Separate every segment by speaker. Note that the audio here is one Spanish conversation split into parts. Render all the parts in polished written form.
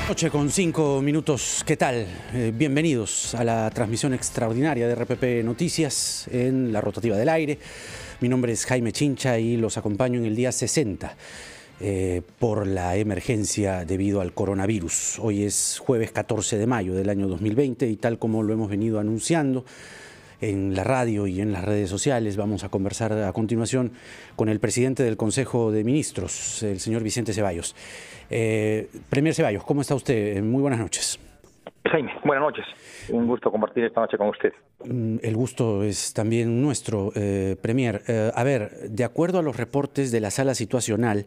Speaker 1: Noche con 5 minutos, ¿qué tal? Bienvenidos a la transmisión extraordinaria de RPP Noticias en la rotativa del aire. Mi nombre es Jaime Chincha y los acompaño en el día 60 por la emergencia debido al coronavirus. Hoy es jueves 14 de mayo del año 2020 y tal como lo hemos venido anunciando en la radio y en las redes sociales, vamos a conversar a continuación con el presidente del Consejo de Ministros, el señor Vicente Ceballos. Premier Ceballos, ¿cómo está usted? Muy buenas noches.
Speaker 2: Jaime, buenas noches. Un gusto compartir esta noche con usted.
Speaker 1: El gusto es también nuestro, Premier. A ver, de acuerdo a los reportes de la sala situacional,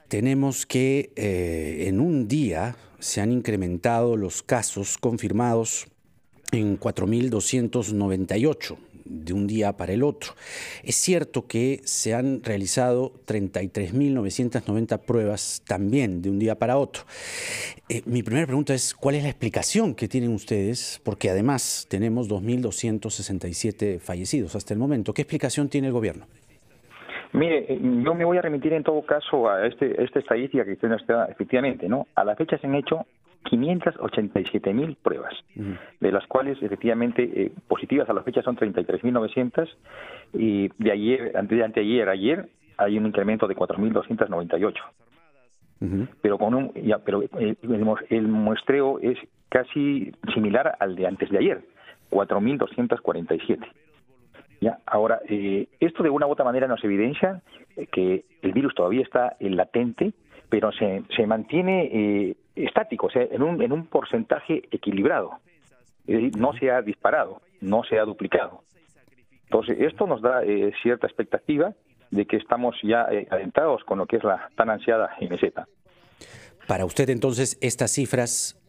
Speaker 1: tenemos que en un día se han incrementado los casos confirmados en 4.298 de un día para el otro. Es cierto que se han realizado 33.990 pruebas también de un día para otro. Mi primera pregunta es, ¿cuál es la explicación que tienen ustedes? Porque además tenemos 2.267 fallecidos hasta el momento. ¿Qué explicación tiene el gobierno?
Speaker 2: Mire, yo me voy a remitir en todo caso a esta estadística que usted nos da, efectivamente, ¿no? A la fecha se han hecho 587.000 pruebas, de las cuales efectivamente positivas a la fecha son 33.900 y de ayer, ayer hay un incremento de 4.298. Pero el muestreo es casi similar al de antes de ayer, 4.247. Ya, ahora, esto de una u otra manera nos evidencia que el virus todavía está latente, pero se mantiene estático, o sea, en un porcentaje equilibrado. Es decir, no se ha disparado, no se ha duplicado. Entonces, esto nos da cierta expectativa de que estamos ya adentrados con lo que es la tan ansiada meseta.
Speaker 1: Para usted, entonces, estas cifras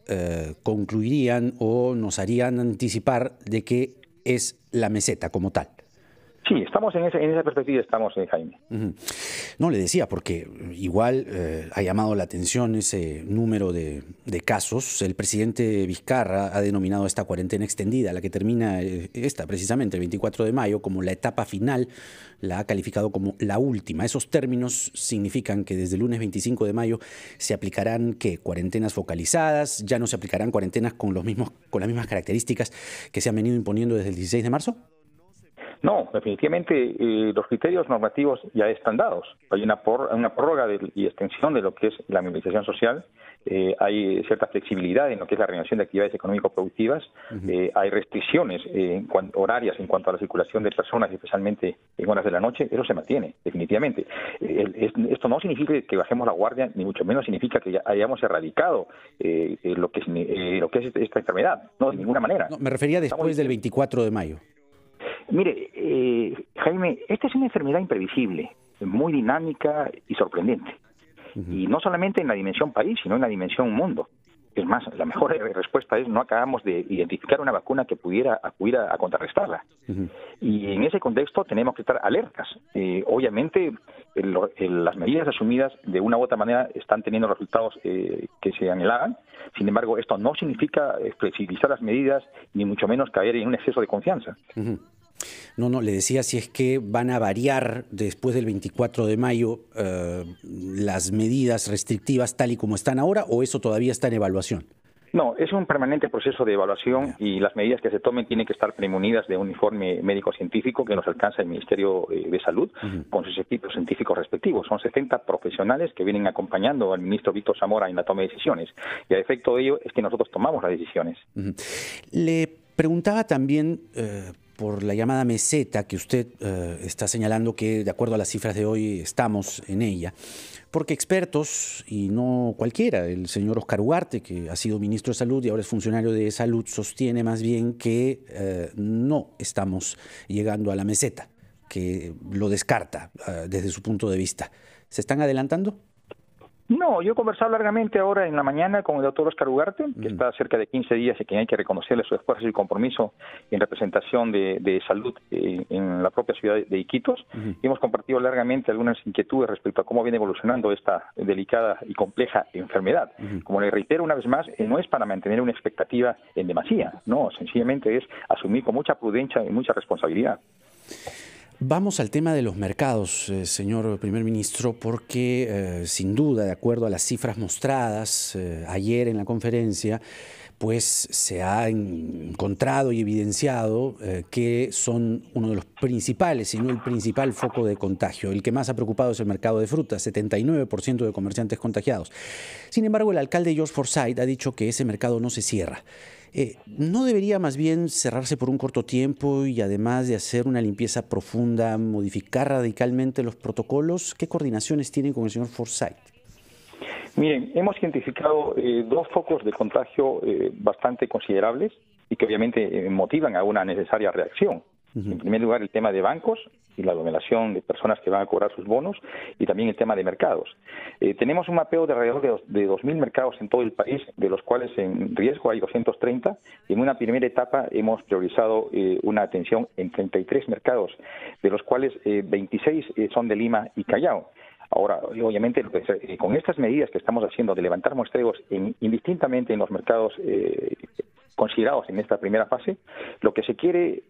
Speaker 1: concluirían o nos harían anticipar de que es la meseta como tal.
Speaker 2: Sí, estamos en esa perspectiva, estamos, Jaime.
Speaker 1: No, le decía, porque igual ha llamado la atención ese número de casos. El presidente Vizcarra ha denominado esta cuarentena extendida, la que termina precisamente el 24 de mayo, como la etapa final, la ha calificado como la última. Esos términos significan que desde el lunes 25 de mayo se aplicarán, ¿qué? Cuarentenas focalizadas, ya no se aplicarán cuarentenas con las mismas características que se han venido imponiendo desde el 16 de marzo.
Speaker 2: No, definitivamente los criterios normativos ya están dados. Hay una prórroga y extensión de lo que es la movilización social. Hay cierta flexibilidad en lo que es la realización de actividades económico-productivas. Hay restricciones horarias en cuanto a la circulación de personas, especialmente en horas de la noche. Eso se mantiene, definitivamente. Esto no significa que bajemos la guardia, ni mucho menos significa que ya hayamos erradicado lo que es esta enfermedad. No, de ninguna manera.
Speaker 1: No, me refería después del 24 de mayo.
Speaker 2: Mire, Jaime, esta es una enfermedad imprevisible, muy dinámica y sorprendente. Y no solamente en la dimensión país, sino en la dimensión mundo. Es más, la mejor respuesta es no acabamos de identificar una vacuna que pudiera acudir a contrarrestarla. Y en ese contexto tenemos que estar alertas. Obviamente, las medidas asumidas de una u otra manera están teniendo resultados que se anhelaban. Sin embargo, esto no significa flexibilizar las medidas, ni mucho menos caer en un exceso de confianza.
Speaker 1: No, le decía si es que van a variar después del 24 de mayo las medidas restrictivas tal y como están ahora, o eso todavía está en evaluación.
Speaker 2: No, es un permanente proceso de evaluación y las medidas que se tomen tienen que estar premunidas de un informe médico-científico que nos alcanza el Ministerio de Salud con sus equipos científicos respectivos. Son 70 profesionales que vienen acompañando al ministro Víctor Zamora en la toma de decisiones. Y a efecto de ello es que nosotros tomamos las decisiones.
Speaker 1: Le preguntaba también por la llamada meseta que usted está señalando que de acuerdo a las cifras de hoy estamos en ella, porque expertos, y no cualquiera, el señor Oscar Ugarte, que ha sido ministro de Salud y ahora es funcionario de Salud, sostiene más bien que no estamos llegando a la meseta, que lo descarta desde su punto de vista. ¿Se están adelantando?
Speaker 2: No, yo he conversado largamente ahora en la mañana con el doctor Oscar Ugarte, que está cerca de 15 días y que hay que reconocerle su esfuerzo y compromiso en representación de salud en la propia ciudad de Iquitos. Y hemos compartido largamente algunas inquietudes respecto a cómo viene evolucionando esta delicada y compleja enfermedad. Como le reitero una vez más, no es para mantener una expectativa en demasía, no, sencillamente es asumir con mucha prudencia y mucha responsabilidad.
Speaker 1: Vamos al tema de los mercados, señor primer ministro, porque sin duda, de acuerdo a las cifras mostradas ayer en la conferencia, pues se ha encontrado y evidenciado que son uno de los principales, si no el principal foco de contagio. El que más ha preocupado es el mercado de frutas, 79% de comerciantes contagiados. Sin embargo, el alcalde George Forsyth ha dicho que ese mercado no se cierra. ¿No debería más bien cerrarse por un corto tiempo y además de hacer una limpieza profunda, modificar radicalmente los protocolos? ¿Qué coordinaciones tienen con el señor Forsyth?
Speaker 2: Miren, hemos identificado dos focos de contagio bastante considerables y que obviamente motivan a una necesaria reacción. En primer lugar, el tema de bancos y la aglomeración de personas que van a cobrar sus bonos, y también el tema de mercados. Tenemos un mapeo de alrededor de 2.000 mercados en todo el país, de los cuales en riesgo hay 230, y en una primera etapa hemos priorizado una atención en 33 mercados, de los cuales 26 son de Lima y Callao. Ahora, obviamente, con estas medidas que estamos haciendo de levantar muestreos indistintamente en los mercados considerados en esta primera fase, lo que se quiere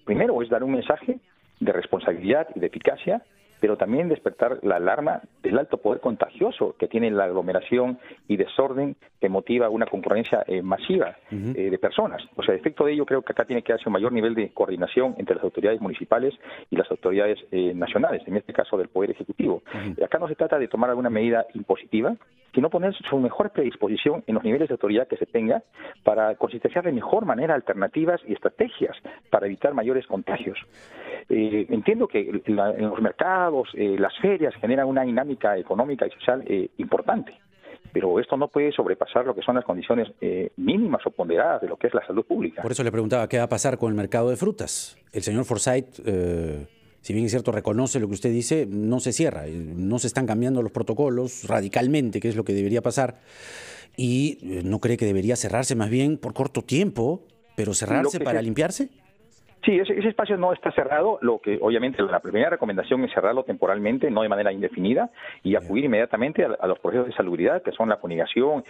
Speaker 2: primero es dar un mensaje de responsabilidad y de eficacia, pero también despertar la alarma del alto poder contagioso que tiene la aglomeración y desorden que motiva una concurrencia masiva de personas. O sea, a efecto de ello, creo que acá tiene que darse un mayor nivel de coordinación entre las autoridades municipales y las autoridades nacionales, en este caso del Poder Ejecutivo. Acá no se trata de tomar alguna medida impositiva, sino poner su mejor predisposición en los niveles de autoridad que se tenga para consistenciar de mejor manera alternativas y estrategias para evitar mayores contagios. Entiendo que en los mercados, las ferias generan una dinámica económica y social importante, pero esto no puede sobrepasar lo que son las condiciones mínimas o ponderadas de lo que es la salud pública.
Speaker 1: Por eso le preguntaba qué va a pasar con el mercado de frutas. El señor Forsyth, si bien es cierto, reconoce lo que usted dice, no se cierra, no se están cambiando los protocolos radicalmente, que es lo que debería pasar, y no cree que debería cerrarse más bien por corto tiempo, pero cerrarse para limpiarse.
Speaker 2: Sí, ese espacio no está cerrado, lo que obviamente la primera recomendación es cerrarlo temporalmente, no de manera indefinida, y acudir inmediatamente a los procesos de salubridad, que son la fumigación,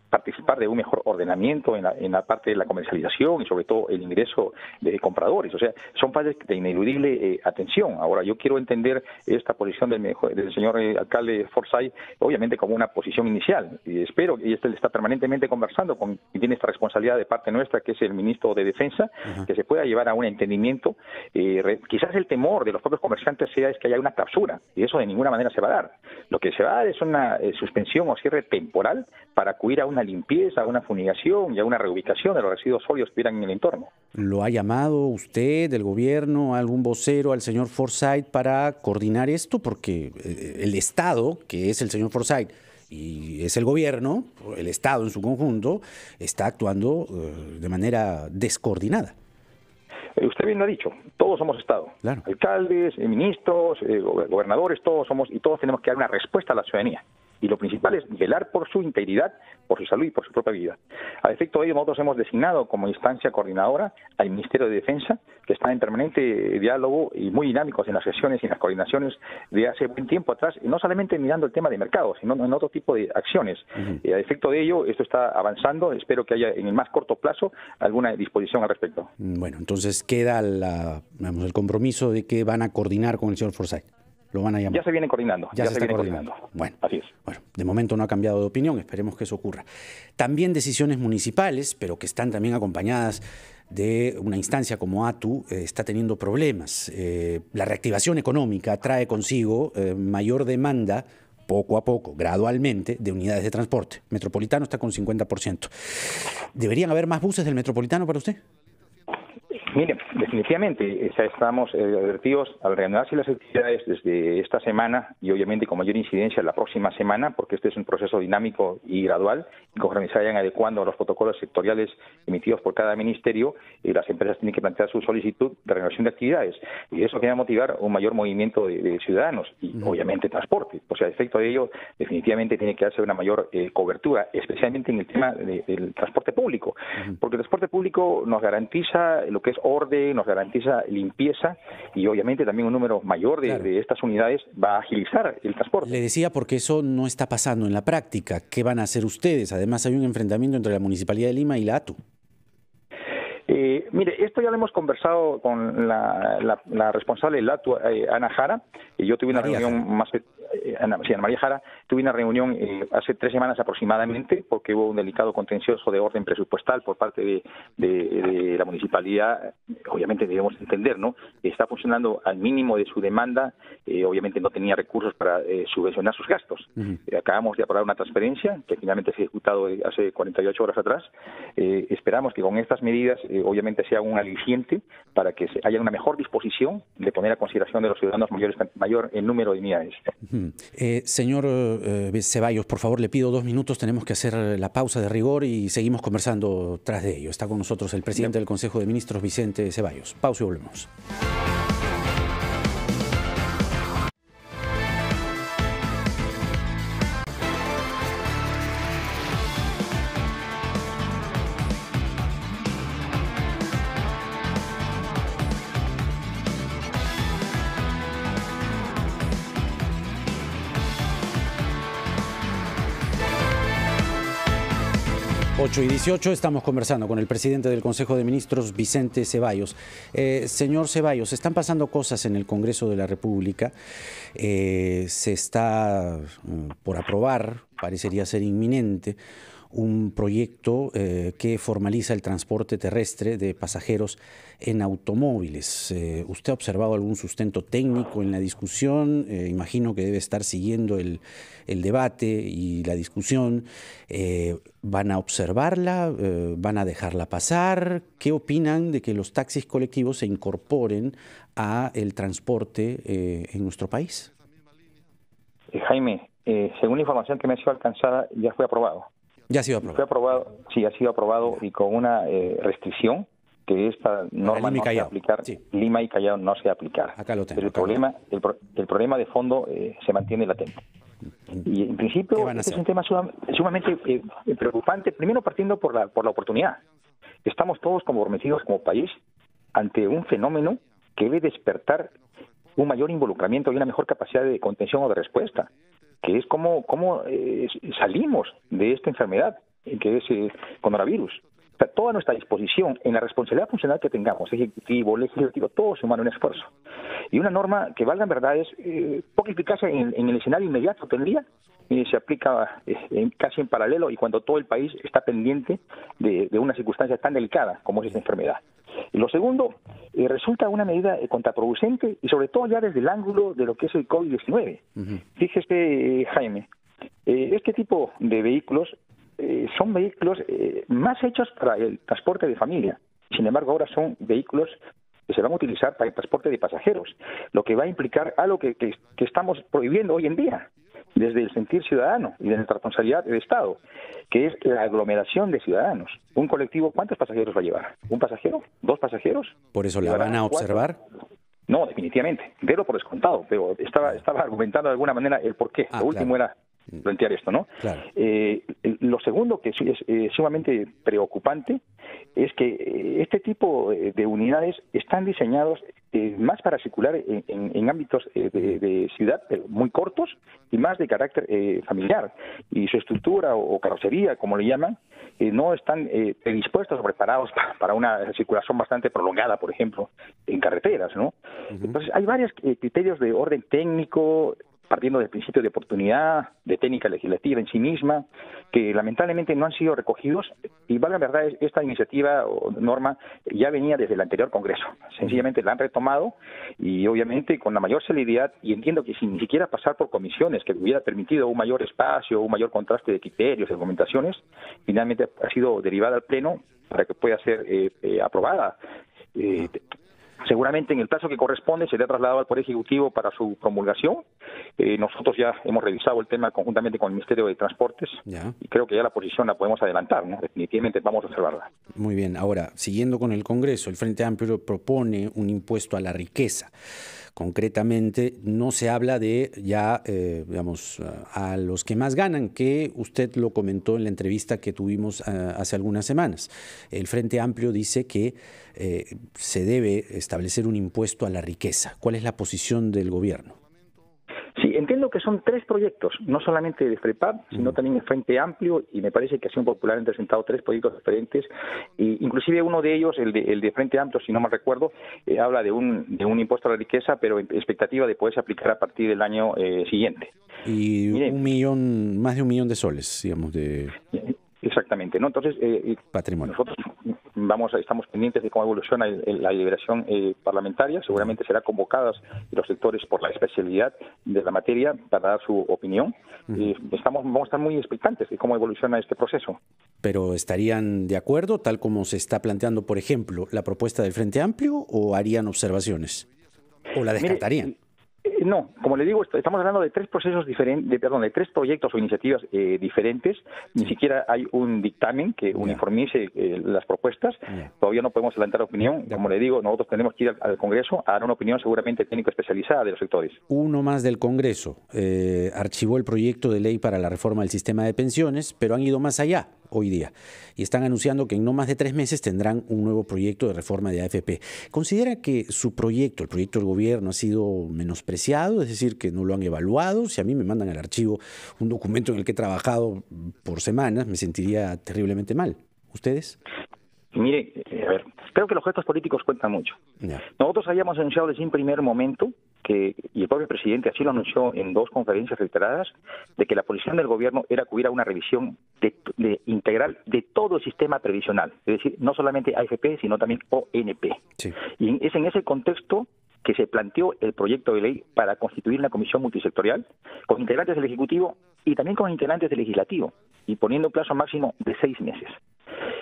Speaker 2: participar de un mejor ordenamiento en la parte de la comercialización y sobre todo el ingreso de compradores. O sea, son fases de ineludible atención. Ahora, yo quiero entender esta posición del señor alcalde Forsyth, obviamente como una posición inicial. Y espero, y él está permanentemente conversando con quien tiene esta responsabilidad de parte nuestra, que es el ministro de Defensa, que se pueda llevar a un entendimiento. Quizás el temor de los propios comerciantes es que haya una clausura, y eso de ninguna manera se va a dar. Lo que se va a dar es una suspensión o cierre temporal para acudir a una limpieza, a una fumigación y a una reubicación de los residuos sólidos que hubieran en el entorno.
Speaker 1: ¿Lo ha llamado usted, del gobierno, algún vocero, al señor Forsyth para coordinar esto? Porque el Estado, que es el señor Forsyth, y es el gobierno, el Estado en su conjunto, está actuando de manera descoordinada.
Speaker 2: Usted bien lo ha dicho, todos somos Estado, claro. Alcaldes, ministros, gobernadores, todos somos, y todos tenemos que dar una respuesta a la ciudadanía. Y lo principal es velar por su integridad, por su salud y por su propia vida. A efecto de ello, nosotros hemos designado como instancia coordinadora al Ministerio de Defensa, que está en permanente diálogo y muy dinámicos en las sesiones y en las coordinaciones de hace buen tiempo atrás, y no solamente mirando el tema de mercados, sino en otro tipo de acciones. A efecto de ello, esto está avanzando. Espero que haya en el más corto plazo alguna disposición al respecto.
Speaker 1: Bueno, entonces queda el compromiso de que van a coordinar con el señor Forsyth. Lo van a llamar.
Speaker 2: Ya se viene coordinando.
Speaker 1: Ya se viene coordinando.
Speaker 2: Bueno, así es.
Speaker 1: Bueno, de momento no ha cambiado de opinión, esperemos que eso ocurra. También decisiones municipales, pero que están también acompañadas de una instancia como ATU, está teniendo problemas. La reactivación económica trae consigo mayor demanda, poco a poco, gradualmente, de unidades de transporte. Metropolitano está con 50%. ¿Deberían haber más buses del Metropolitano para usted?
Speaker 2: Mire, definitivamente estamos advertidos al reanudarse las actividades desde esta semana y obviamente con mayor incidencia la próxima semana, porque este es un proceso dinámico y gradual, y conforme se vayan adecuando a los protocolos sectoriales emitidos por cada ministerio, las empresas tienen que plantear su solicitud de reanudación de actividades, y eso viene a motivar un mayor movimiento de ciudadanos y obviamente transporte. O sea, a efecto de ello, definitivamente tiene que darse una mayor cobertura, especialmente en el tema del transporte público, porque el transporte público nos garantiza lo que es orden, nos garantiza limpieza y obviamente también un número mayor de estas unidades va a agilizar el transporte.
Speaker 1: Le decía porque eso no está pasando en la práctica. ¿Qué van a hacer ustedes? Además hay un enfrentamiento entre la Municipalidad de Lima y la ATU.
Speaker 2: Mire, esto ya lo hemos conversado con la responsable del LATU, Ana Jara, y yo tuve una reunión Ana María Jara, tuve una reunión hace 3 semanas aproximadamente, porque hubo un delicado contencioso de orden presupuestal por parte de la municipalidad. Obviamente debemos entender, ¿no? Está funcionando al mínimo de su demanda, obviamente no tenía recursos para subvencionar sus gastos. Acabamos de aprobar una transferencia que finalmente se ha ejecutado hace 48 horas atrás. Esperamos que con estas medidas, obviamente, sea un aliciente para que haya una mejor disposición de poner a consideración de los ciudadanos mayor en número de unidades.
Speaker 1: Señor Ceballos, por favor, le pido 2 minutos. Tenemos que hacer la pausa de rigor y seguimos conversando tras de ello. Está con nosotros el presidente del Consejo de Ministros, Vicente Ceballos. Pausa y volvemos. 8:18, estamos conversando con el presidente del Consejo de Ministros, Vicente Ceballos. Señor Ceballos, están pasando cosas en el Congreso de la República. Se está por aprobar, parecería ser inminente, un proyecto que formaliza el transporte terrestre de pasajeros en automóviles. ¿Usted ha observado algún sustento técnico en la discusión? Imagino que debe estar siguiendo el debate y la discusión. ¿Van a observarla? ¿Van a dejarla pasar? ¿Qué opinan de que los taxis colectivos se incorporen a el transporte en nuestro país?
Speaker 2: Jaime, según la información que me ha sido alcanzada, ya fue aprobado.
Speaker 1: Ya ha sido aprobado.
Speaker 2: Sí, ha sido aprobado y con una restricción que esta norma no se va a aplicar. Sí. Lima y Callao no se va a aplicar.
Speaker 1: Acá lo tengo.
Speaker 2: Pero el problema de fondo se mantiene latente. Y en principio este es un tema sumamente preocupante, primero partiendo por la oportunidad. Estamos todos comprometidos como país ante un fenómeno que debe despertar un mayor involucramiento y una mejor capacidad de contención o de respuesta, que es cómo salimos de esta enfermedad, que es el coronavirus. O sea, toda nuestra disposición en la responsabilidad funcional que tengamos, ejecutivo, legislativo, todo sumar un esfuerzo. Y una norma que valga en verdad es poca eficacia en el escenario inmediato tendría, se aplica casi en paralelo y cuando todo el país está pendiente de una circunstancia tan delicada como es esta enfermedad. Y lo segundo, resulta una medida contraproducente y sobre todo ya desde el ángulo de lo que es el COVID-19. Fíjese, Jaime, este tipo de vehículos son vehículos más hechos para el transporte de familia. Sin embargo, ahora son vehículos que se van a utilizar para el transporte de pasajeros, lo que va a implicar algo que estamos prohibiendo hoy en día, desde el sentir ciudadano y de nuestra responsabilidad del Estado, que es la aglomeración de ciudadanos. Un colectivo, ¿cuántos pasajeros va a llevar? ¿Un pasajero? ¿2 pasajeros?
Speaker 1: ¿Por eso la van a observar?
Speaker 2: 4. No, definitivamente. Pero por descontado. Pero estaba argumentando de alguna manera el por qué. Lo último era plantear esto, ¿no?
Speaker 1: Claro.
Speaker 2: Lo segundo que es sumamente preocupante es que este tipo de unidades están diseñados más para circular en ámbitos de ciudad muy cortos y más de carácter familiar. Y su estructura o carrocería, como le llaman, no están predispuestos o preparados para una circulación bastante prolongada, por ejemplo, en carreteras, ¿no? Entonces, hay varios criterios de orden técnico, partiendo del principio de oportunidad, de técnica legislativa en sí misma, que lamentablemente no han sido recogidos, y la verdad, esta iniciativa o norma ya venía desde el anterior Congreso. Sencillamente la han retomado y obviamente con la mayor celeridad, y entiendo que sin ni siquiera pasar por comisiones, que hubiera permitido un mayor espacio, un mayor contraste de criterios, de argumentaciones, finalmente ha sido derivada al Pleno para que pueda ser aprobada. Seguramente en el plazo que corresponde será trasladado al Poder Ejecutivo para su promulgación. Nosotros ya hemos revisado el tema conjuntamente con el Ministerio de Transportes y creo que ya la posición la podemos adelantar, ¿no? Definitivamente vamos a observarla.
Speaker 1: Muy bien. Ahora, siguiendo con el Congreso, el Frente Amplio propone un impuesto a la riqueza. Concretamente, no se habla de ya, digamos, a los que más ganan, que usted lo comentó en la entrevista que tuvimos hace algunas semanas. El Frente Amplio dice que se debe establecer un impuesto a la riqueza. ¿Cuál es la posición del gobierno?
Speaker 2: Sí, entiendo que son 3 proyectos, no solamente de FREPAP, sino también el Frente Amplio, y me parece que Acción Popular han presentado 3 proyectos diferentes, y inclusive uno de ellos, el de Frente Amplio, si no mal recuerdo, habla de un impuesto a la riqueza, pero en expectativa de poderse aplicar a partir del año siguiente.
Speaker 1: Y mire, más de 1 millón de soles, digamos, de...
Speaker 2: Exactamente, ¿no? Entonces,
Speaker 1: patrimonio.
Speaker 2: Nosotros estamos pendientes de cómo evoluciona la deliberación parlamentaria. Seguramente serán convocados los sectores por la especialidad de la materia para dar su opinión. Vamos a estar muy expectantes de cómo evoluciona este proceso.
Speaker 1: ¿Pero estarían de acuerdo, tal como se está planteando, por ejemplo, la propuesta del Frente Amplio, o harían observaciones? ¿O la descartarían?
Speaker 2: No, como le digo, estamos hablando de 3 procesos diferentes, de 3 proyectos o iniciativas diferentes. Ni siquiera hay un dictamen que uniformice las propuestas. Todavía no podemos adelantar opinión. Como le digo, nosotros tenemos que ir al Congreso a dar una opinión seguramente técnico especializada de los sectores.
Speaker 1: Uno más del Congreso archivó el proyecto de ley para la reforma del sistema de pensiones, pero han ido más allá hoy día y están anunciando que en no más de 3 meses tendrán un nuevo proyecto de reforma de AFP. ¿Considera que su proyecto, el proyecto del gobierno, ha sido menospreciado? Es decir, que no lo han evaluado. Si a mí me mandan al archivo un documento en el que he trabajado por semanas, me sentiría terriblemente mal. ¿Ustedes?
Speaker 2: Mire, a ver, creo que los gestos políticos cuentan mucho. Nosotros habíamos anunciado desde un primer momento y el propio presidente así lo anunció en 2 conferencias reiteradas, de que la posición del gobierno era que hubiera una revisión integral de todo el sistema previsional, es decir, no solamente AFP, sino también ONP. Sí. Y es en ese contexto que se planteó el proyecto de ley para constituir una comisión multisectorial con integrantes del Ejecutivo y también con integrantes del Legislativo, y poniendo un plazo máximo de 6 meses.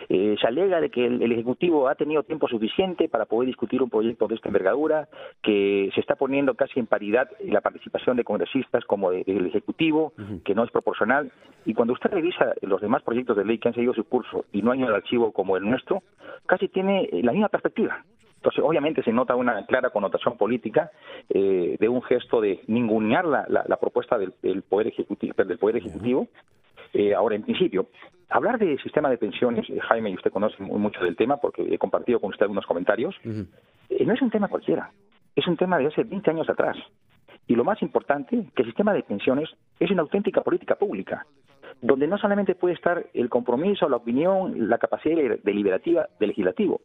Speaker 2: Se alega de que el Ejecutivo ha tenido tiempo suficiente para poder discutir un proyecto de esta envergadura, que se está poniendo casi en paridad la participación de congresistas como del Ejecutivo, que no es proporcional. Y cuando usted revisa los demás proyectos de ley que han seguido su curso y no hay un archivo como el nuestro, casi tiene la misma perspectiva. Entonces, obviamente se nota una clara connotación política de un gesto de ningunear la propuesta del Poder Ejecutivo. Ahora, en principio, hablar de sistema de pensiones, Jaime, y usted conoce mucho del tema porque he compartido con usted algunos comentarios, no es un tema cualquiera, es un tema de hace 20 años atrás. Y lo más importante, que el sistema de pensiones es una auténtica política pública, donde no solamente puede estar el compromiso, la opinión, la capacidad deliberativa del legislativo,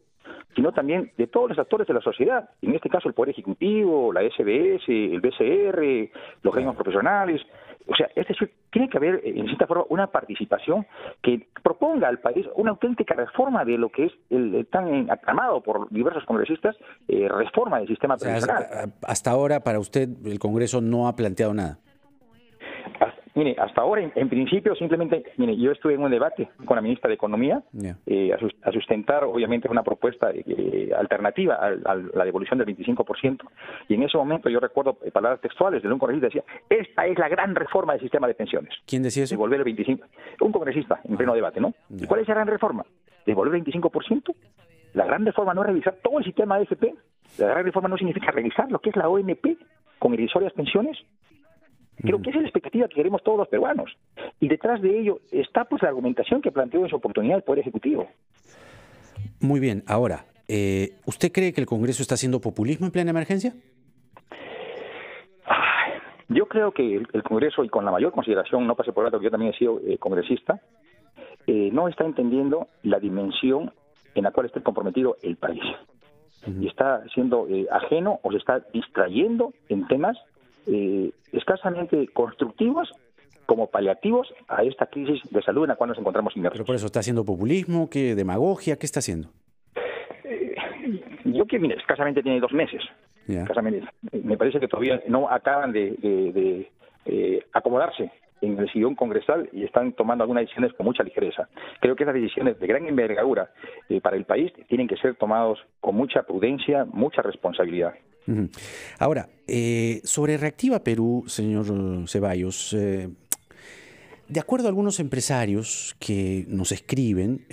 Speaker 2: sino también de todos los actores de la sociedad, en este caso el Poder Ejecutivo, la SBS, el BCR, los gremios profesionales. O sea, es decir, tiene que haber, en cierta forma, una participación que proponga al país una auténtica reforma de lo que es el tan aclamado por diversos congresistas, reforma del sistema previsional.
Speaker 1: Hasta ahora, para usted, el Congreso no ha planteado nada.
Speaker 2: Mire, hasta ahora, en principio, simplemente, yo estuve en un debate con la ministra de Economía a sustentar, obviamente, una propuesta alternativa a la devolución del 25%, y en ese momento yo recuerdo palabras textuales de un congresista que decía, esta es la gran reforma del sistema de pensiones.
Speaker 1: ¿Quién decía eso?
Speaker 2: Devolver el 25%. Un congresista en pleno debate, ¿no? ¿Y cuál es la gran reforma? ¿Devolver el 25%? La gran reforma no es revisar todo el sistema de AFP. La gran reforma no significa revisar lo que es la ONP con irrisorias pensiones. Creo que esa es la expectativa que queremos todos los peruanos. Y detrás de ello está pues la argumentación que planteó en su oportunidad el Poder Ejecutivo.
Speaker 1: Muy bien. Ahora, ¿usted cree que el Congreso está haciendo populismo en plena emergencia?
Speaker 2: Yo creo que el Congreso, y con la mayor consideración, no pase por alto que yo también he sido congresista, no está entendiendo la dimensión en la cual está comprometido el país. Y está siendo ajeno o se está distrayendo en temas escasamente constructivos como paliativos a esta crisis de salud en la cual nos encontramos inmersos.
Speaker 1: Pero por eso, ¿está haciendo populismo? ¿Qué demagogia? ¿Qué está haciendo?
Speaker 2: Yo que, mire, escasamente tiene 2 meses. Escasamente. Me parece que todavía no acaban de acomodarse en el sillón congresal y están tomando algunas decisiones con mucha ligereza. Creo que esas decisiones de gran envergadura para el país tienen que ser tomadas con mucha prudencia, mucha responsabilidad.
Speaker 1: Ahora, sobre Reactiva Perú, señor Ceballos, de acuerdo a algunos empresarios que nos escriben,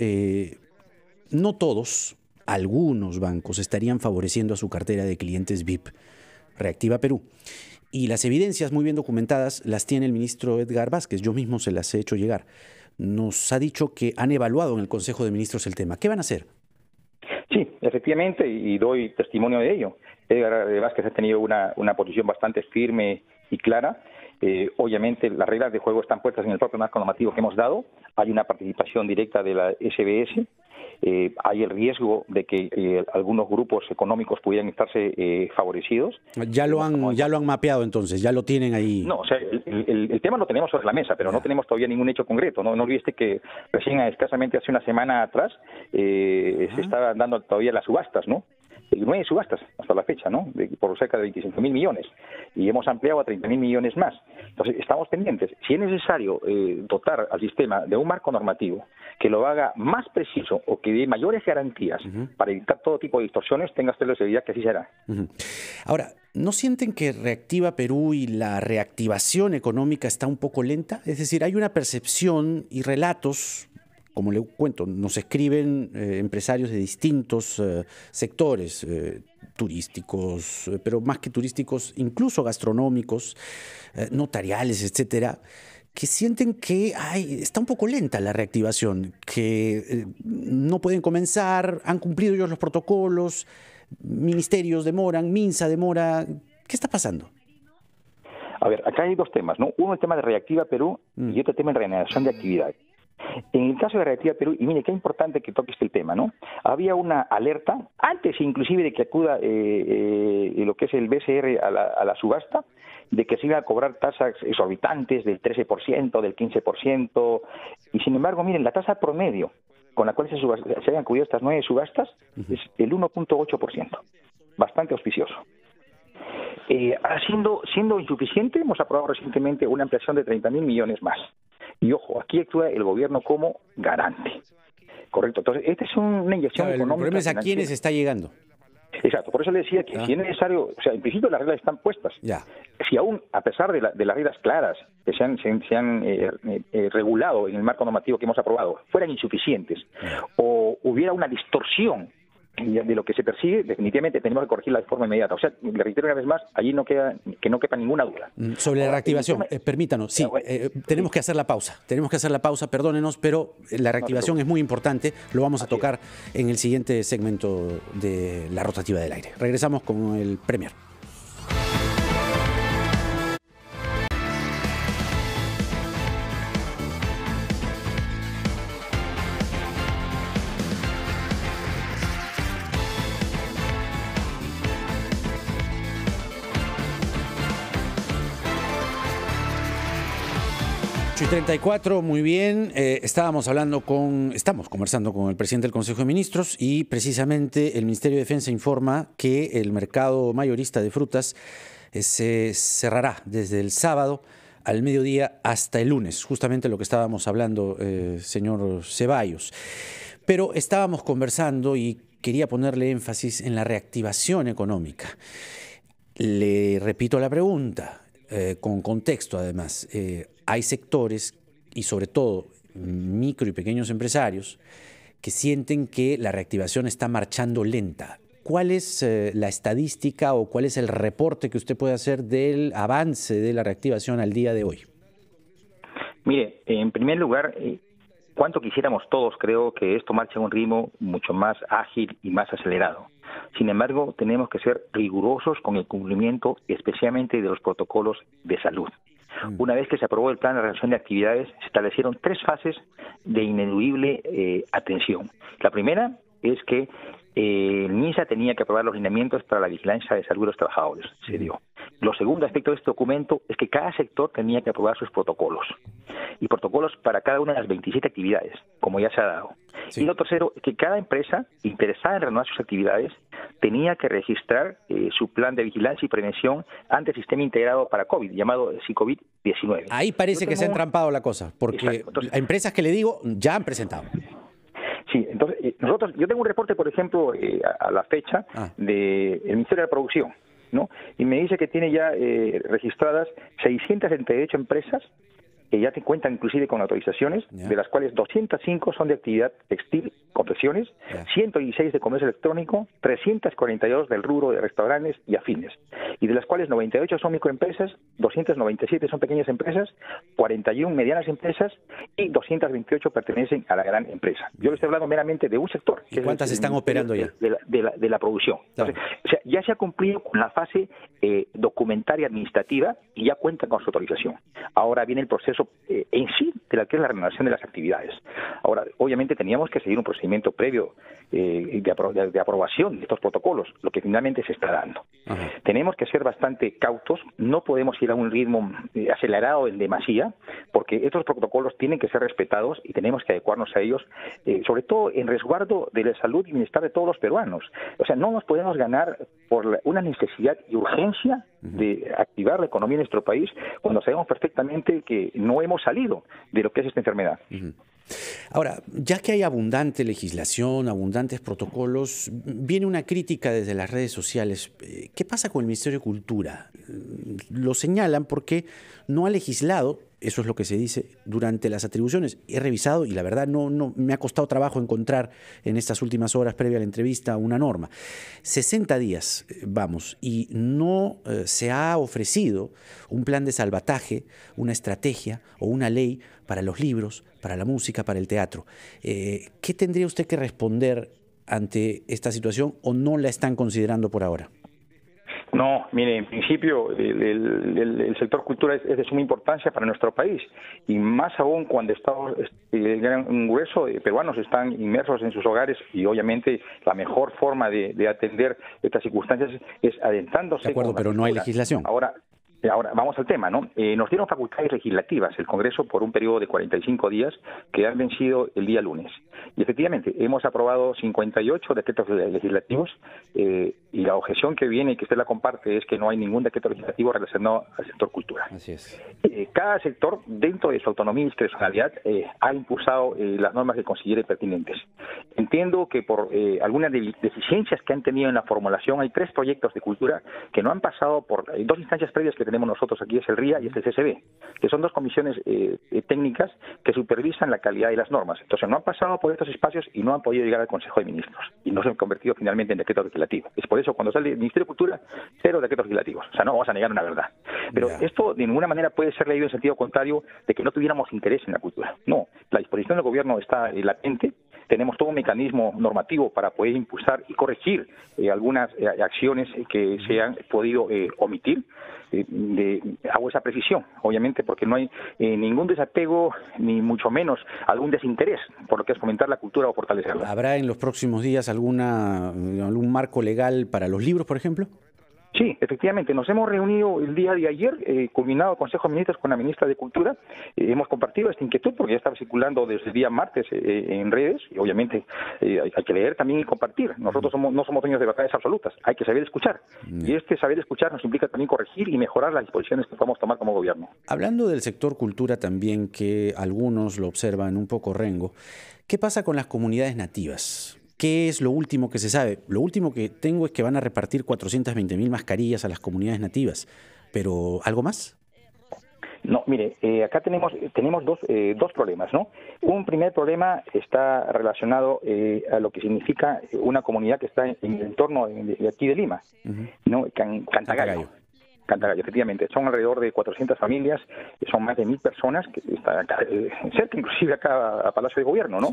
Speaker 1: no todos, algunos bancos estarían favoreciendo a su cartera de clientes VIP, Reactiva Perú. Y las evidencias muy bien documentadas las tiene el ministro Edgar Vázquez, yo mismo se las he hecho llegar. Nos ha dicho que han evaluado en el Consejo de Ministros el tema. ¿Qué van a hacer?
Speaker 2: Sí, efectivamente, y doy testimonio de ello. Edgar Vázquez ha tenido una posición bastante firme y clara, Obviamente las reglas de juego están puestas en el propio marco normativo que hemos dado. Hay una participación directa de la SBS. Hay el riesgo de que algunos grupos económicos pudieran estarse favorecidos.
Speaker 1: Ya lo han mapeado entonces, ya lo tienen ahí.
Speaker 2: No, o sea, el tema lo tenemos sobre la mesa, pero no tenemos todavía ningún hecho concreto. No olvides que recién escasamente hace una semana atrás se estaban dando todavía las subastas, ¿no? 9 subastas hasta la fecha, ¿no? Por cerca de 25.000 millones. Y hemos ampliado a 30.000 millones más. Entonces, estamos pendientes. Si es necesario dotar al sistema de un marco normativo que lo haga más preciso o que dé mayores garantías para evitar todo tipo de distorsiones, tenga usted la seguridad que así será.
Speaker 1: Ahora, ¿no sienten que Reactiva Perú y la reactivación económica está un poco lenta? Es decir, hay una percepción y relatos, como le cuento, nos escriben empresarios de distintos sectores, turísticos, pero más que turísticos, incluso gastronómicos, notariales, etcétera, que sienten que está un poco lenta la reactivación, que no pueden comenzar, han cumplido ellos los protocolos, ministerios demoran, MINSA demora. ¿Qué está pasando?
Speaker 2: A ver, acá hay dos temas, ¿no? Uno el tema de Reactiva Perú y otro tema de reanudación de actividad. En el caso de Reactiva Perú, y mire qué importante que toques el tema, ¿no? Había una alerta, antes inclusive de que acuda lo que es el BCR a la subasta, de que se iban a cobrar tasas exorbitantes del 13%, del 15%, y sin embargo, miren, la tasa promedio con la cual se hayan cubierto estas 9 subastas es el 1.8%, bastante auspicioso. Siendo insuficiente, hemos aprobado recientemente una ampliación de 30.000 millones más. Y ojo, aquí actúa el gobierno como garante. Correcto. Entonces, esta es una inyección económica.
Speaker 1: El problema es a quiénes está llegando.
Speaker 2: Exacto. Por eso le decía que si es necesario, o sea, en principio las reglas están puestas.
Speaker 1: Ya.
Speaker 2: Si aún, a pesar de las reglas claras que se han regulado en el marco normativo que hemos aprobado, fueran insuficientes o hubiera una distorsión de lo que se persigue, definitivamente tenemos que corregirla de forma inmediata. O sea, le reitero una vez más, allí no quepa ninguna duda.
Speaker 1: Sobre la reactivación, permítanos, sí, tenemos que hacer la pausa, perdónenos, pero la reactivación es muy importante, lo vamos a tocar en el siguiente segmento de La Rotativa del Aire. Regresamos con el Premier. Y 34, muy bien. Estamos conversando con el presidente del Consejo de Ministros y precisamente el Ministerio de Defensa informa que el mercado mayorista de frutas se cerrará desde el sábado al mediodía hasta el lunes, justamente lo que estábamos hablando, señor Ceballos. Pero estábamos conversando y quería ponerle énfasis en la reactivación económica. Le repito la pregunta, con contexto además. Hay sectores y sobre todo micro y pequeños empresarios que sienten que la reactivación está marchando lenta. ¿Cuál es la estadística o cuál es el reporte que usted puede hacer del avance de la reactivación al día de hoy?
Speaker 2: Mire, en primer lugar, cuánto quisiéramos todos, creo que esto marcha a un ritmo mucho más ágil y más acelerado. Sin embargo, tenemos que ser rigurosos con el cumplimiento, especialmente de los protocolos de salud. Una vez que se aprobó el plan de realización de actividades, se establecieron 3 fases de ineludible atención. La primera es que el MINSA tenía que aprobar los lineamientos para la vigilancia de salud de los trabajadores. Se dio. Lo segundo aspecto de este documento es que cada sector tenía que aprobar sus protocolos. Y protocolos para cada una de las 27 actividades, como ya se ha dado. Sí. Y lo tercero es que cada empresa interesada en renovar sus actividades tenía que registrar su plan de vigilancia y prevención ante el sistema integrado para COVID, llamado SICOVID-19.
Speaker 1: Ahí parece que se ha entrampado la cosa, porque entonces, empresas que le digo ya han presentado.
Speaker 2: Sí, entonces yo tengo un reporte, por ejemplo, a la fecha del Ministerio de la Producción, ¿no? Y me dice que tiene ya registradas 678 empresas ya te cuentan inclusive con autorizaciones, de las cuales 205 son de actividad textil, confecciones, 116 de comercio electrónico, 342 del rubro de restaurantes y afines, y de las cuales 98 son microempresas, 297 son pequeñas empresas, 41 medianas empresas y 228 pertenecen a la gran empresa. Yo le estoy hablando meramente de un sector.
Speaker 1: ¿Y cuántas están operando ya?
Speaker 2: De la producción. Entonces, o sea, ya se ha cumplido con la fase documentaria administrativa y ya cuenta con su autorización. Ahora viene el proceso en sí de la que es la renovación de las actividades. Ahora, obviamente teníamos que seguir un procedimiento previo de aprobación de estos protocolos, lo que finalmente se está dando. Tenemos que ser bastante cautos, no podemos ir a un ritmo acelerado en demasía, porque estos protocolos tienen que ser respetados y tenemos que adecuarnos a ellos, sobre todo en resguardo de la salud y bienestar de todos los peruanos. O sea, no nos podemos ganar por una necesidad y urgencia de activar la economía en nuestro país cuando sabemos perfectamente que no hemos salido de lo que es esta enfermedad.
Speaker 1: Ahora, ya que hay abundante legislación, abundantes protocolos, viene una crítica desde las redes sociales. ¿Qué pasa con el Ministerio de Cultura? Lo señalan porque no ha legislado, eso es lo que se dice, durante las atribuciones. He revisado y la verdad no me ha costado trabajo encontrar en estas últimas horas previa a la entrevista una norma. 60 días, vamos, y no se ha ofrecido un plan de salvataje, una estrategia o una ley para los libros, para la música, para el teatro. ¿Qué tendría usted que responder ante esta situación o no la están considerando por ahora?
Speaker 2: No, mire, en principio el sector cultura es de suma importancia para nuestro país y más aún cuando el gran grueso de peruanos están inmersos en sus hogares y obviamente la mejor forma de atender estas circunstancias es adentrándose.
Speaker 1: De acuerdo, pero no hay legislación.
Speaker 2: Ahora vamos al tema, ¿no? Nos dieron facultades legislativas el Congreso por un periodo de 45 días que han vencido el día lunes. Y efectivamente, hemos aprobado 58 decretos legislativos y la objeción que viene y que usted la comparte es que no hay ningún decreto legislativo relacionado al sector cultura.
Speaker 1: Así es.
Speaker 2: Cada sector, dentro de su autonomía y discrecionalidad, ha impulsado las normas que considere pertinentes. Entiendo que por algunas deficiencias que han tenido en la formulación, hay 3 proyectos de cultura que no han pasado por 2 instancias previas que tenemos nosotros aquí, es el RIA y el CCB, que son 2 comisiones técnicas que supervisan la calidad de las normas. Entonces no han pasado por estos espacios y no han podido llegar al Consejo de Ministros y no se han convertido finalmente en decretos legislativos. Es por eso cuando sale el Ministerio de Cultura, 0 decretos legislativos. O sea, no vamos a negar una verdad. Pero esto de ninguna manera puede ser leído en sentido contrario de que no tuviéramos interés en la cultura. No, la disposición del gobierno está latente. Tenemos todo un mecanismo normativo para poder impulsar y corregir algunas acciones que se han podido omitir. Hago esa precisión, obviamente, porque no hay ningún desapego, ni mucho menos algún desinterés por lo que es fomentar la cultura o fortalecerla.
Speaker 1: ¿Habrá en los próximos días algún marco legal para los libros, por ejemplo?
Speaker 2: Sí, efectivamente, nos hemos reunido el día de ayer, culminado el Consejo de Ministros con la ministra de Cultura, hemos compartido esta inquietud porque ya estaba circulando desde el día martes en redes y obviamente hay que leer también y compartir. Nosotros no somos dueños de verdades absolutas, hay que saber escuchar y este saber escuchar nos implica también corregir y mejorar las disposiciones que podamos tomar como gobierno.
Speaker 1: Hablando del sector cultura también, que algunos lo observan un poco rengo, ¿qué pasa con las comunidades nativas? ¿Qué es lo último que se sabe? Lo último que tengo es que van a repartir 420.000 mascarillas a las comunidades nativas. ¿Pero algo más?
Speaker 2: No, mire, acá tenemos dos problemas, ¿no? Un primer problema está relacionado a lo que significa una comunidad que está en el entorno de aquí de Lima, ¿no? Cantagallo. Cantagallo, efectivamente. Son alrededor de 400 familias, son más de 1.000 personas que están acá, cerca inclusive acá a Palacio de Gobierno, ¿no?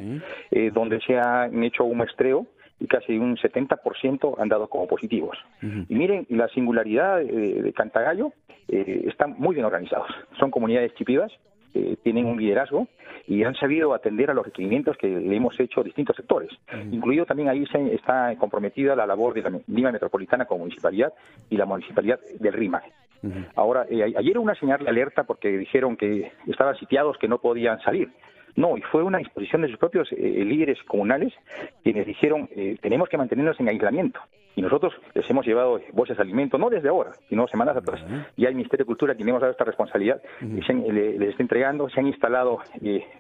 Speaker 2: Sí. Donde se han hecho un muestreo y casi un 70% han dado como positivos. Y miren, la singularidad de Cantagallo, están muy bien organizados. Son comunidades chipivas, tienen un liderazgo y han sabido atender a los requerimientos que le hemos hecho a distintos sectores. Incluido también ahí está comprometida la labor de la Lima Metropolitana como municipalidad y la municipalidad del RIMA. Ahora, ayer hubo una señal de alerta porque dijeron que estaban sitiados, que no podían salir. No, y fue una disposición de sus propios líderes comunales quienes dijeron tenemos que mantenernos en aislamiento. Y nosotros les hemos llevado bolsas de alimento, no desde ahora, sino semanas atrás. Y hay Ministerio de Cultura quien hemos dado esta responsabilidad, les está entregando, se han instalado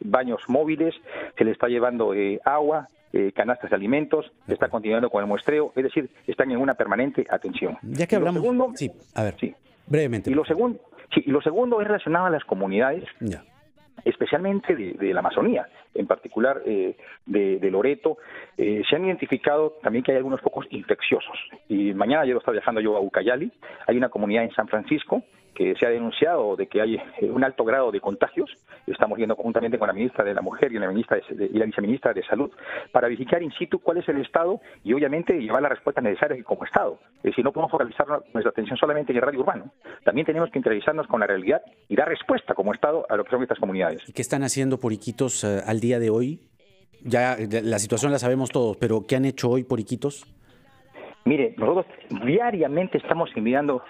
Speaker 2: baños móviles, se les está llevando agua, canastas de alimentos, está continuando con el muestreo, es decir, están en una permanente atención.
Speaker 1: Ya que hablamos...
Speaker 2: Segundo,
Speaker 1: sí, a ver, brevemente.
Speaker 2: Y lo segundo es relacionado a las comunidades. especialmente de la Amazonía, en particular de Loreto. Se han identificado también que hay algunos focos infecciosos. Y mañana yo estaba viajando yo a Ucayali, hay una comunidad en San Francisco que se ha denunciado de que hay un alto grado de contagios. Estamos viendo conjuntamente con la ministra de la Mujer y la viceministra de Salud para verificar in situ cuál es el estado y obviamente llevar las respuestas necesarias como estado. Es decir, no podemos focalizar nuestra atención solamente en el radio urbano. También tenemos que interiorizarnos con la realidad y dar respuesta como estado a lo que son estas comunidades.
Speaker 1: ¿Y qué están haciendo por Iquitos al día de hoy? Ya la situación la sabemos todos, pero ¿qué han hecho hoy por Iquitos?
Speaker 2: Mire, nosotros diariamente estamos enviando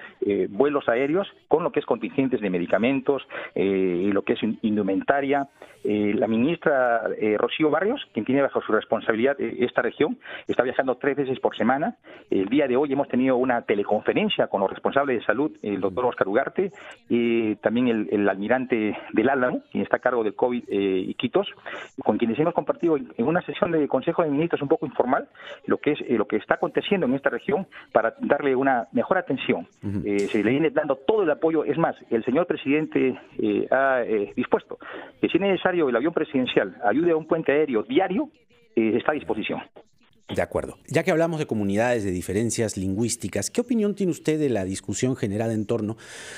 Speaker 2: vuelos aéreos con lo que es contingentes de medicamentos y lo que es indumentaria. La ministra Rocío Barrios, quien tiene bajo su responsabilidad esta región, está viajando 3 veces por semana. El día de hoy hemos tenido una teleconferencia con los responsables de salud, el doctor Oscar Ugarte, y también el almirante del Álamo, quien está a cargo del COVID Iquitos, con quienes hemos compartido en una sesión de Consejo de Ministros un poco informal lo que está aconteciendo en esta región para darle una mejor atención. Se le viene dando todo el apoyo. Es más, el señor presidente ha dispuesto que si es necesario el avión presidencial ayude a un puente aéreo diario, está a disposición.
Speaker 1: De acuerdo. Ya que hablamos de comunidades, de diferencias lingüísticas, ¿qué opinión tiene usted de la discusión generada en torno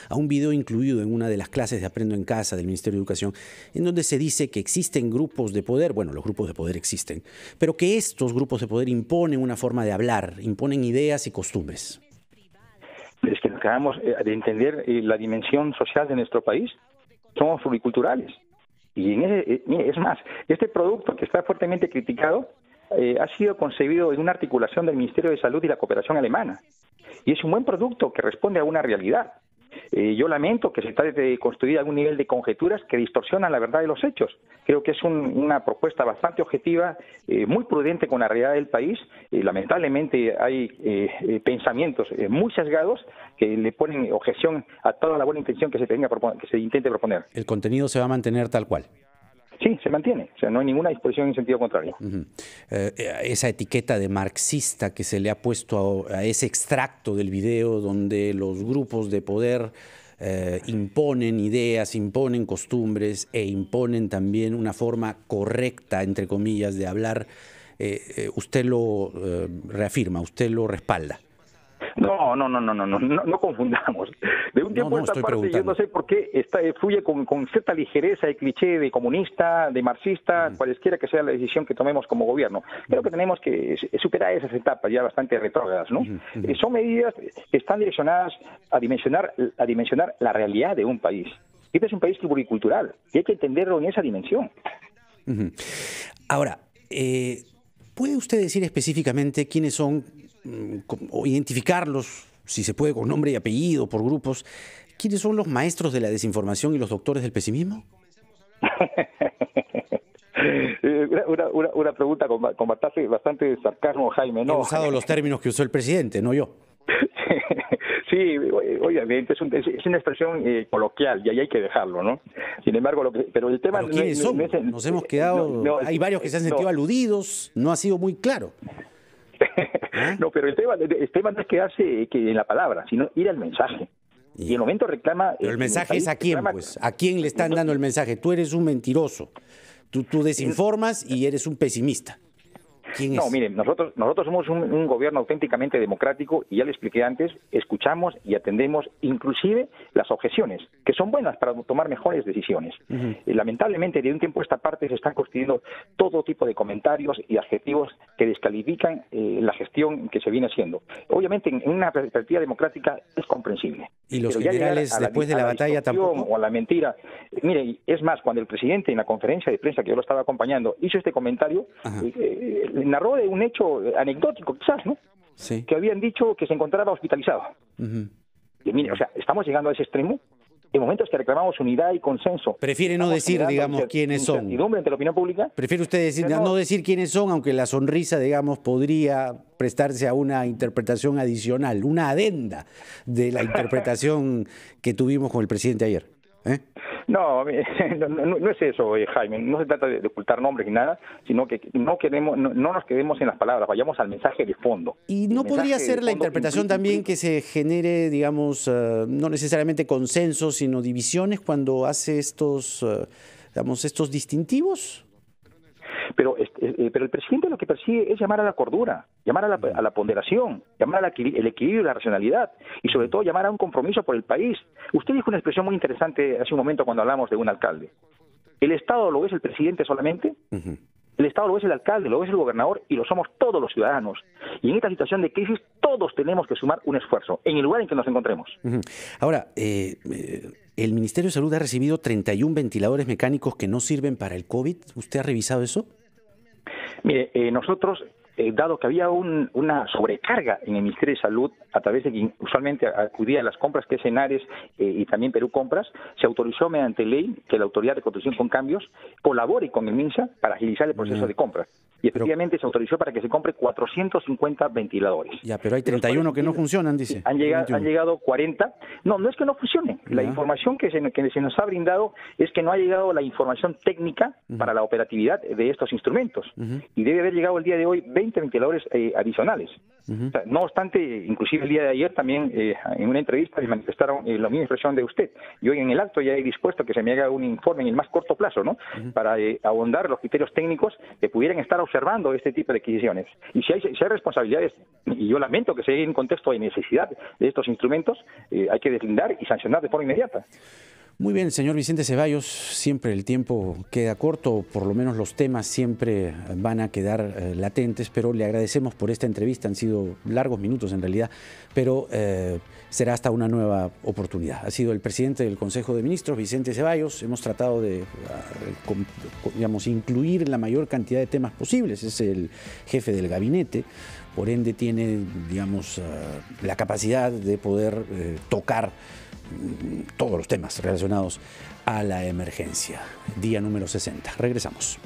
Speaker 1: a un video incluido en una de las clases de Aprendo en Casa del Ministerio de Educación, en donde se dice que existen grupos de poder, bueno, los grupos de poder existen, pero que estos grupos de poder imponen una forma de hablar, imponen ideas y costumbres?
Speaker 2: Es que acabamos de entender la dimensión social de nuestro país. Somos pluriculturales. Y mire, es más, este producto que está fuertemente criticado ha sido concebido en una articulación del Ministerio de Salud y la Cooperación Alemana. Y es un buen producto que responde a una realidad. Yo lamento que se trate de construir algún nivel de conjeturas que distorsionan la verdad de los hechos. Creo que es una propuesta bastante objetiva, muy prudente con la realidad del país. Lamentablemente hay pensamientos muy sesgados que le ponen objeción a toda la buena intención que se intente proponer.
Speaker 1: ¿El contenido se va a mantener tal cual?
Speaker 2: Sí, se mantiene. O sea, no hay ninguna disposición en sentido contrario.
Speaker 1: Esa etiqueta de marxista que se le ha puesto a ese extracto del video donde los grupos de poder imponen ideas, imponen costumbres e imponen también una forma correcta, entre comillas, de hablar, usted lo reafirma, usted lo respalda.
Speaker 2: No confundamos. De un tiempo a esta parte yo no sé por qué fluye con cierta ligereza el cliché de comunista, de marxista, cualesquiera que sea la decisión que tomemos como gobierno. Creo que tenemos que superar esas etapas ya bastante retrógradas, ¿no? Son medidas que están direccionadas a dimensionar la realidad de un país. Este es un país pluricultural y hay que entenderlo en esa dimensión.
Speaker 1: Ahora, ¿puede usted decir específicamente quiénes son, o identificarlos, si se puede, con nombre y apellido, por grupos, quiénes son los maestros de la desinformación y los doctores del pesimismo?
Speaker 2: Una pregunta con bastante sarcasmo, Jaime. No.
Speaker 1: He usado los términos que usó el presidente, no yo.
Speaker 2: Sí, obviamente es una expresión coloquial y ahí hay que dejarlo, ¿no? Sin embargo, pero el tema...
Speaker 1: ¿Pero quiénes son? Nos hemos quedado... hay varios que se han sentido aludidos, no ha sido muy claro.
Speaker 2: No, pero el tema no es quedarse en la palabra, sino ir al mensaje. Y el momento reclama...
Speaker 1: Pero el mensaje es a quién, pues. ¿A quién le están dando el mensaje? Tú eres un mentiroso. Tú desinformas y eres un pesimista. ¿Quién es?
Speaker 2: No, miren, nosotros somos un gobierno auténticamente democrático y ya le expliqué antes, escuchamos y atendemos inclusive las objeciones, que son buenas para tomar mejores decisiones. Lamentablemente, de un tiempo a esta parte se están construyendo todo tipo de comentarios y adjetivos que descalifican la gestión que se viene haciendo. Obviamente, en una perspectiva democrática es comprensible.
Speaker 1: ¿Y los generales después de la batalla tampoco?
Speaker 2: O a la mentira. Mire, es más, cuando el presidente en la conferencia de prensa que yo lo estaba acompañando hizo este comentario, narró de un hecho anecdótico, quizás, ¿no?
Speaker 1: Sí.
Speaker 2: Que habían dicho que se encontraba hospitalizado. Y mire, o sea, estamos llegando a ese extremo en momentos que reclamamos unidad y consenso.
Speaker 1: Prefiere no decir, digamos, quiénes son.
Speaker 2: Incertidumbre ante la opinión pública.
Speaker 1: Prefiere usted decir, no decir quiénes son, aunque la sonrisa, digamos, podría prestarse a una interpretación adicional, una adenda de la interpretación que tuvimos con el presidente ayer.
Speaker 2: No es eso, Jaime. No se trata de ocultar nombres ni nada, sino que no nos quedemos en las palabras, vayamos al mensaje de fondo.
Speaker 1: ¿Y no podría ser la interpretación también que se genere, digamos, no necesariamente consensos, sino divisiones cuando hace estos digamos, estos distintivos?
Speaker 2: Pero el presidente lo que persigue es llamar a la cordura, llamar a la ponderación, llamar al equilibrio y la racionalidad, y sobre todo llamar a un compromiso por el país. Usted dijo una expresión muy interesante hace un momento cuando hablamos de un alcalde. ¿El Estado lo es el presidente solamente? El Estado lo es el alcalde, lo es el gobernador y lo somos todos los ciudadanos. Y en esta situación de crisis todos tenemos que sumar un esfuerzo en el lugar en que nos encontremos.
Speaker 1: Ahora, el Ministerio de Salud ha recibido 31 ventiladores mecánicos que no sirven para el COVID. ¿Usted ha revisado eso?
Speaker 2: Mire, nosotros, dado que había una sobrecarga en el Ministerio de Salud, a través de que usualmente acudía a las compras que es Enares y también Perú Compras, se autorizó mediante ley que la Autoridad de Construcción con Cambios colabore con el MINSA para agilizar el proceso de compra. Y efectivamente se autorizó para que se compre 450 ventiladores.
Speaker 1: Ya, pero hay 31 que no funcionan, dice.
Speaker 2: Han llegado 40. No es que no funcionen. La información que se nos ha brindado es que no ha llegado la información técnica para la operatividad de estos instrumentos. Y debe haber llegado el día de hoy 20 ventiladores adicionales. O sea, no obstante, inclusive el día de ayer también en una entrevista me manifestaron la misma expresión de usted. Y hoy en el acto ya he dispuesto que se me haga un informe en el más corto plazo, ¿no? Para ahondar los criterios técnicos que pudieran estar observando este tipo de adquisiciones. Y si hay responsabilidades, y yo lamento que se dé en un contexto de necesidad de estos instrumentos, hay que deslindar y sancionar de forma inmediata.
Speaker 1: Muy bien, señor Vicente Ceballos, siempre el tiempo queda corto, por lo menos los temas siempre van a quedar latentes, pero le agradecemos por esta entrevista, han sido largos minutos en realidad, pero será hasta una nueva oportunidad. Ha sido el presidente del Consejo de Ministros, Vicente Ceballos, hemos tratado de digamos, incluir la mayor cantidad de temas posibles, es el jefe del gabinete, por ende tiene, digamos, la capacidad de poder tocar todos los temas relacionados a la emergencia. Día número 60. Regresamos.